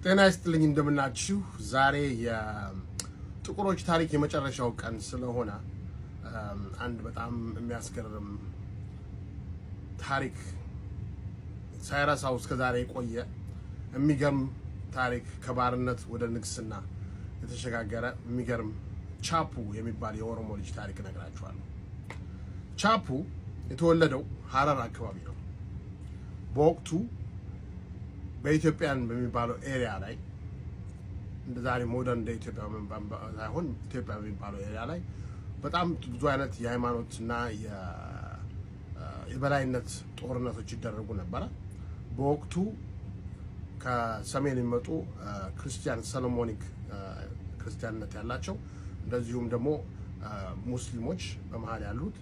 ጤና ይስጥልኝ እንደምናችሁ ዛሬ የጥቁሮች ታሪክ የመጨረሻው ቀን ስለሆነ አንድ በጣም የሚያስገርም ታሪክ ሳይረሳው እስከ ዛሬ የቆየ የሚገርም ታሪክ ከባርነት ወደ ንግስና የተሸጋገረ የሚገርም ቻፑ የሚባል የኦሮሞ ልጅ ታሪክ ነግራችኋለሁ። ቻፑ የተወለደው ሐረር አካባቢ ነው። በወቅቱ በኢትዮጵያን በሚባለው ኤሪያ ላይ እንደዛሬ ሞደርን ዴይ ኢትዮጵያ ሳይሆን ኢትዮጵያ በሚባለው ኤሪያ ላይ በጣም ብዙ አይነት የሃይማኖትና የበላይነት ጦርነቶች ይደረጉ ነበር። በወቅቱ ከሰሜን የሚመጡ ክርስቲያን ሰሎሞኒክ ክርስቲያንነት ያላቸው እንደዚሁም ደግሞ ሙስሊሞች በመሃል ያሉት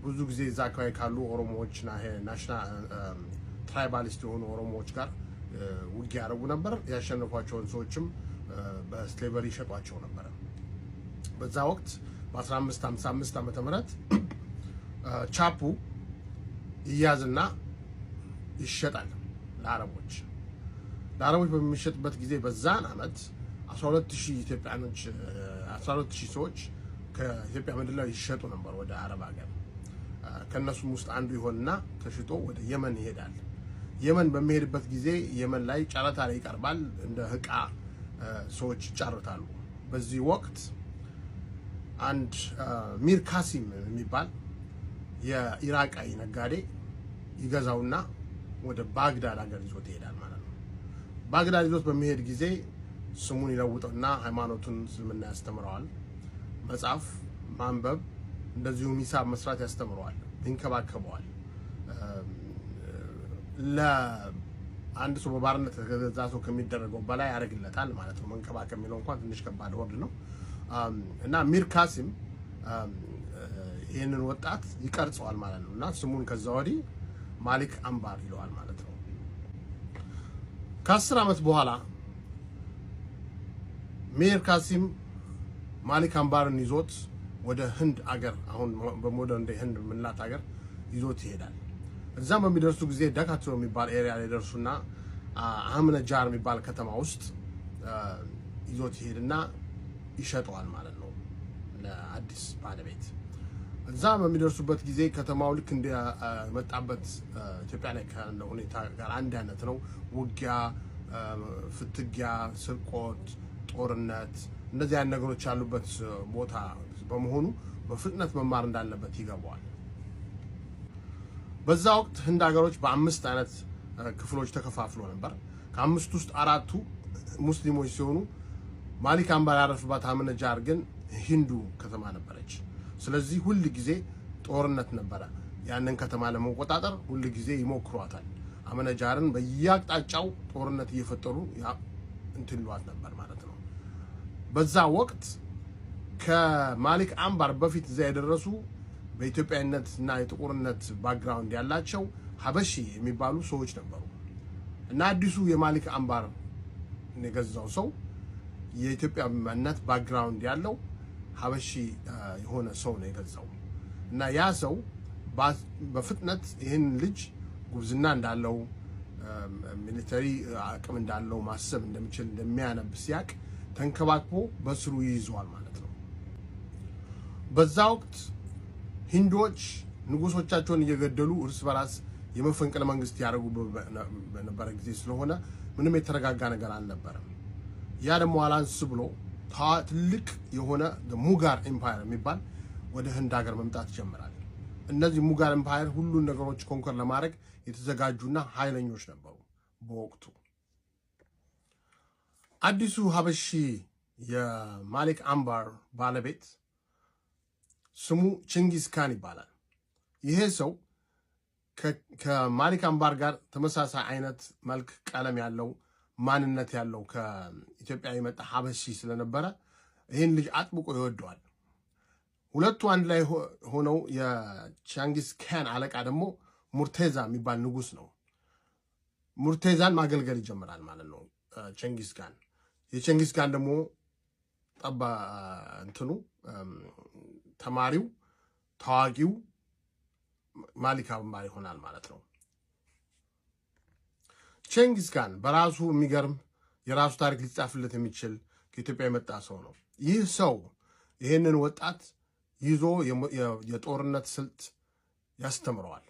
ብዙ ጊዜ እዛ አካባቢ ካሉ ኦሮሞዎችና ናሽናል ትራይባሊስት የሆኑ ኦሮሞዎች ጋር ውጊያ ያደርጉ ነበር። ያሸነፏቸውን ሰዎችም በስሌቨሪ ሸጧቸው ነበር። በዛ ወቅት በ1555 ዓመተ ምህረት ቻፑ ይያዝና ይሸጣል ለአረቦች በሚሸጥበት ጊዜ በዛን አመት 12000 ኢትዮጵያኖች 12000 ሰዎች ከኢትዮጵያ ምድር ላይ ይሸጡ ነበር ወደ አረብ ሀገር። ከነሱም ውስጥ አንዱ ይሆንና ተሽጦ ወደ የመን ይሄዳል። የመን በሚሄድበት ጊዜ የመን ላይ ጨረታ ላይ ይቀርባል። እንደ ህቃ ሰዎች ይጫረታሉ። በዚህ ወቅት አንድ ሚር ካሲም የሚባል የኢራቃዊ ነጋዴ ይገዛውና ወደ ባግዳድ ሀገር ይዞት ይሄዳል ማለት ነው። ባግዳድ ይዞት በሚሄድ ጊዜ ስሙን ይለውጠውና ሃይማኖቱን እስልምና ያስተምረዋል። መጽሐፍ ማንበብ እንደዚሁም ሂሳብ መስራት ያስተምረዋል፣ ይንከባከበዋል። ለአንድ ሰው በባርነት ከገዛ ሰው ከሚደረገው በላይ ያደርግለታል ማለት ነው። መንከባከብ የሚለው እንኳን ትንሽ ከባድ ወርድ ነው እና ሚር ካሲም ይህንን ወጣት ይቀርጸዋል ማለት ነው እና ስሙን ከዛ ወዲህ ማሊክ አምባር ይለዋል ማለት ነው። ከ10 ዓመት በኋላ ሚር ካሲም ማሊክ አምባርን ይዞት ወደ ህንድ አገር አሁን በሞደርን ዴይ ህንድ ምንላት አገር ይዞት ይሄዳል። እዛም በሚደርሱ ጊዜ ደካቶ የሚባል ኤሪያ ላይ ደርሱና አህመነጃር የሚባል ከተማ ውስጥ ይዞት ይሄድና ይሸጠዋል ማለት ነው ለአዲስ ባለቤት። እዛም በሚደርሱበት ጊዜ ከተማው ልክ እንደ መጣበት ኢትዮጵያ ላይ ካለው ሁኔታ ጋር አንድ አይነት ነው። ውጊያ፣ ፍትጊያ፣ ስርቆት፣ ጦርነት እንደዚህ አይነት ነገሮች ያሉበት ቦታ በመሆኑ በፍጥነት መማር እንዳለበት ይገባዋል። በዛ ወቅት ህንድ ሀገሮች በ5 አይነት ክፍሎች ተከፋፍሎ ነበር። ከ5 ውስጥ 4ቱ ሙስሊሞች ሲሆኑ ማሊክ አምባር ያረፈባት አህመነጃር ግን ሂንዱ ከተማ ነበረች። ስለዚህ ሁሉ ጊዜ ጦርነት ነበረ። ያንን ከተማ ለመቆጣጠር ሁሉ ጊዜ ይሞክሯታል። አህመነጃርን በየአቅጣጫው ጦርነት እየፈጠሩ እንትሏት ነበር ማለት ነው። በዛ ወቅት ከማሊክ አምባር በፊት እዛ የደረሱ በኢትዮጵያዊነት እና የጥቁርነት ባክግራውንድ ያላቸው ሀበሺ የሚባሉ ሰዎች ነበሩ እና አዲሱ የማሊክ አምባር የገዛው ሰው የኢትዮጵያዊነት ባክግራውንድ ያለው ሀበሺ የሆነ ሰው ነው የገዛው እና ያ ሰው በፍጥነት ይህን ልጅ ጉብዝና እንዳለው ሚሊተሪ አቅም እንዳለው ማሰብ እንደሚችል እንደሚያነብ ሲያቅ ተንከባክቦ በስሩ ይይዘዋል ማለት ነው። በዛ ወቅት ሂንዶች ንጉሶቻቸውን እየገደሉ እርስ በራስ የመፈንቅለ መንግስት ያደርጉ በነበረ ጊዜ ስለሆነ ምንም የተረጋጋ ነገር አልነበረም። ያ ደግሞ አላንስ ብሎ ትልቅ የሆነ ሙጋር ኤምፓየር የሚባል ወደ ህንድ ሀገር መምጣት ጀምራል። እነዚህ ሙጋር ኤምፓየር ሁሉን ነገሮች ኮንከር ለማድረግ የተዘጋጁና ኃይለኞች ነበሩ በወቅቱ። አዲሱ ሀበሺ የማሊክ አምባር ባለቤት ስሙ ቺንጊዝ ካን ይባላል። ይሄ ሰው ከማሊክ አምባር ጋር ተመሳሳይ አይነት መልክ፣ ቀለም ያለው ማንነት ያለው ከኢትዮጵያ የመጣ ሀበሺ ስለነበረ ይህን ልጅ አጥብቆ ይወደዋል። ሁለቱ አንድ ላይ ሆነው የቺንጊዝ ካን አለቃ ደግሞ ሙርቴዛ የሚባል ንጉስ ነው። ሙርቴዛን ማገልገል ይጀምራል ማለት ነው ቺንጊዝ ካን። የቺንጊዝ ካን ደግሞ ተማሪው ታዋቂው ማሊክ አምባር ይሆናል ማለት ነው። ቺንጊዝ ካን በራሱ የሚገርም የራሱ ታሪክ ሊጻፍለት የሚችል ከኢትዮጵያ የመጣ ሰው ነው። ይህ ሰው ይህንን ወጣት ይዞ የጦርነት ስልት ያስተምረዋል።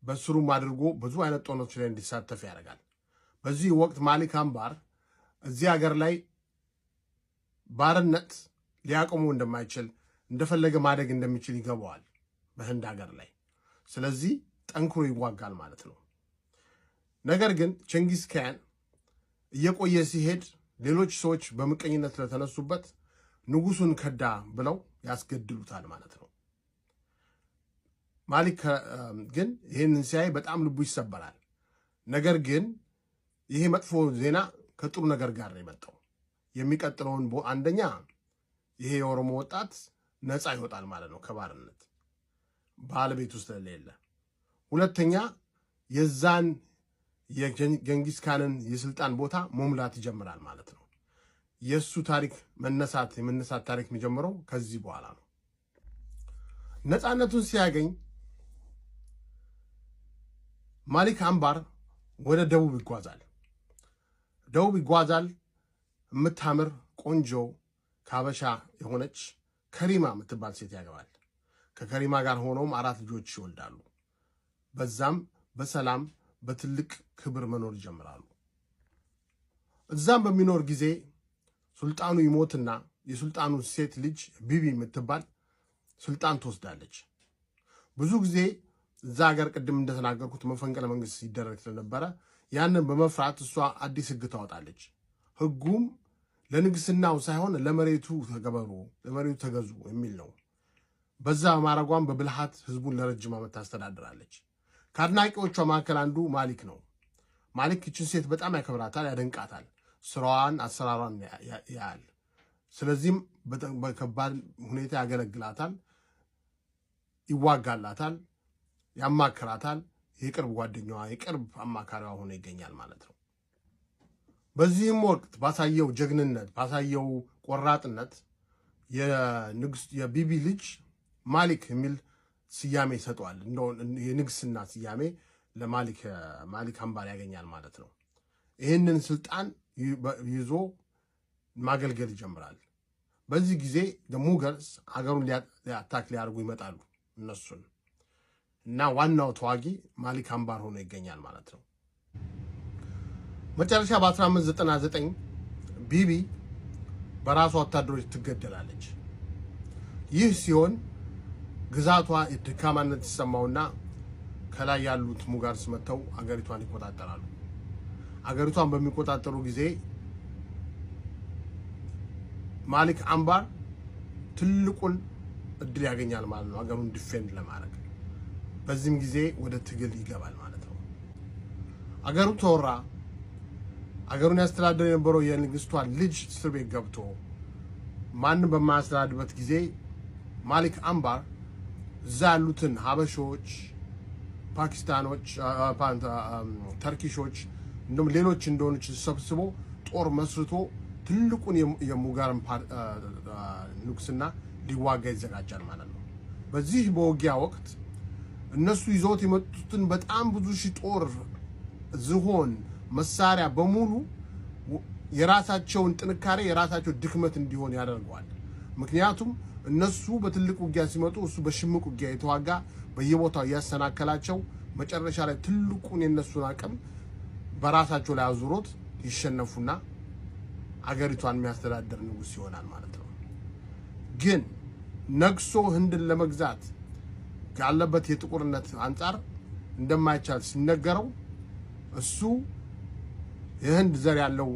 በስሩም አድርጎ ብዙ አይነት ጦርነቶች ላይ እንዲሳተፍ ያደርጋል። በዚህ ወቅት ማሊክ አምባር እዚህ ሀገር ላይ ባርነት ሊያቆሙ እንደማይችል እንደፈለገ ማደግ እንደሚችል ይገባዋል በህንድ ሀገር ላይ። ስለዚህ ጠንክሮ ይዋጋል ማለት ነው። ነገር ግን ቸንጊስ ካን እየቆየ ሲሄድ ሌሎች ሰዎች በምቀኝነት ለተነሱበት ንጉሱን ከዳ ብለው ያስገድሉታል ማለት ነው። ማሊክ ግን ይህንን ሲያይ በጣም ልቡ ይሰበራል። ነገር ግን ይሄ መጥፎ ዜና ከጥሩ ነገር ጋር ነው የመጣው። የሚቀጥለውን አንደኛ ይሄ የኦሮሞ ወጣት ነፃ ይወጣል ማለት ነው ከባርነት ባለቤት ውስጥ ስለሌለ። ሁለተኛ የዛን የጀንጊስ ካንን የስልጣን ቦታ መሙላት ይጀምራል ማለት ነው። የሱ ታሪክ የመነሳት ታሪክ የሚጀምረው ከዚህ በኋላ ነው። ነፃነቱን ሲያገኝ ማሊክ አምባር ወደ ደቡብ ይጓዛል። የምታምር ቆንጆ ካበሻ የሆነች ከሪማ የምትባል ሴት ያገባል። ከከሪማ ጋር ሆኖም 4 ልጆች ይወልዳሉ። በዛም በሰላም በትልቅ ክብር መኖር ይጀምራሉ። እዛም በሚኖር ጊዜ ሱልጣኑ ይሞትና የሱልጣኑ ሴት ልጅ ቢቢ የምትባል ስልጣን ትወስዳለች። ብዙ ጊዜ እዛ ሀገር ቅድም እንደተናገርኩት መፈንቅለ መንግስት ሲደረግ ስለነበረ ያንን በመፍራት እሷ አዲስ ህግ ታወጣለች። ህጉም ለንግስናው ሳይሆን ለመሬቱ ተገበሩ፣ ለመሬቱ ተገዙ የሚል ነው። በዛ ማረጓም በብልሃት ህዝቡን ለረጅም ዓመት ታስተዳድራለች። ከአድናቂዎቿ መካከል አንዱ ማሊክ ነው። ማሊክ ይችን ሴት በጣም ያከብራታል፣ ያደንቃታል፣ ስራዋን አሰራሯን ያያል። ስለዚህም በከባድ ሁኔታ ያገለግላታል፣ ይዋጋላታል፣ ያማክራታል። የቅርብ ጓደኛዋ የቅርብ አማካሪዋ ሆኖ ይገኛል ማለት ነው። በዚህም ወቅት ባሳየው ጀግንነት ባሳየው ቆራጥነት የቢቢ ልጅ ማሊክ የሚል ስያሜ ይሰጠዋል። የንግስና ስያሜ ለማሊክ አምባር ያገኛል ማለት ነው። ይህንን ስልጣን ይዞ ማገልገል ይጀምራል። በዚህ ጊዜ ሙገልስ አገሩን ሊያታክ ሊያርጉ ይመጣሉ እነሱን እና ዋናው ተዋጊ ማሊክ አምባር ሆኖ ይገኛል ማለት ነው። መጨረሻ በ1599 ቢቢ በራሷ ወታደሮች ትገደላለች። ይህ ሲሆን ግዛቷ የድካማነት ሲሰማውና ከላይ ያሉት ሙጋርስ መተው አገሪቷን ይቆጣጠራሉ። አገሪቷን በሚቆጣጠሩ ጊዜ ማሊክ አምባር ትልቁን እድል ያገኛል ማለት ነው አገሩን ዲፌንድ ለማድረግ። በዚህም ጊዜ ወደ ትግል ይገባል ማለት ነው። አገሩ ተወራ። አገሩን ያስተዳደር የነበረው የንግስቷ ልጅ እስር ቤት ገብቶ ማንም በማያስተዳድርበት ጊዜ ማሊክ አምባር እዛ ያሉትን ሀበሾች፣ ፓኪስታኖች፣ ተርኪሾች እንደውም ሌሎች እንደሆነች ሰብስቦ ጦር መስርቶ ትልቁን የሙጋርን ንጉስና ሊዋጋ ይዘጋጃል ማለት ነው። በዚህ በውጊያ ወቅት እነሱ ይዘውት የመጡትን በጣም ብዙ ሺህ ጦር፣ ዝሆን፣ መሳሪያ በሙሉ የራሳቸውን ጥንካሬ የራሳቸው ድክመት እንዲሆን ያደርገዋል። ምክንያቱም እነሱ በትልቅ ውጊያ ሲመጡ እሱ በሽምቅ ውጊያ የተዋጋ በየቦታው ያሰናከላቸው መጨረሻ ላይ ትልቁን የነሱን አቅም በራሳቸው ላይ አዙሮት ይሸነፉና አገሪቷን የሚያስተዳድር ንጉስ ይሆናል ማለት ነው። ግን ነግሶ ህንድን ለመግዛት ካለበት የጥቁርነት አንፃር እንደማይቻል ሲነገረው እሱ የህንድ ዘር ያለው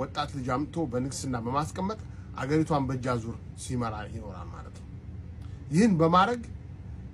ወጣት ልጅ አምጥቶ በንግስና በማስቀመጥ አገሪቷን በእጃዙር ሲመራ ይኖራል ማለት ነው። ይህን በማድረግ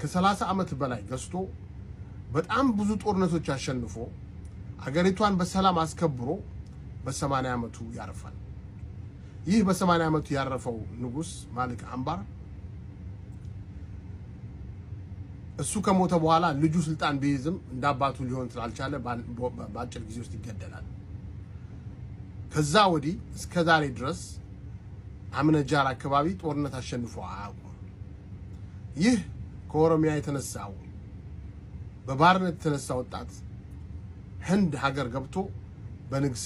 ከ30 ዓመት በላይ ገዝቶ በጣም ብዙ ጦርነቶች አሸንፎ አገሪቷን በሰላም አስከብሮ በ80 ዓመቱ ያርፋል። ይህ በ80 ዓመቱ ያረፈው ንጉስ ማሊክ አምባር እሱ ከሞተ በኋላ ልጁ ስልጣን ቢይዝም እንዳባቱ ሊሆን ስላልቻለ በአጭር ጊዜ ውስጥ ይገደላል። ከዛ ወዲህ እስከ ዛሬ ድረስ አምነጃር አካባቢ ጦርነት አሸንፎ አያውቁም። ይህ ከኦሮሚያ የተነሳው በባርነት የተነሳ ወጣት ህንድ ሀገር ገብቶ በንግስ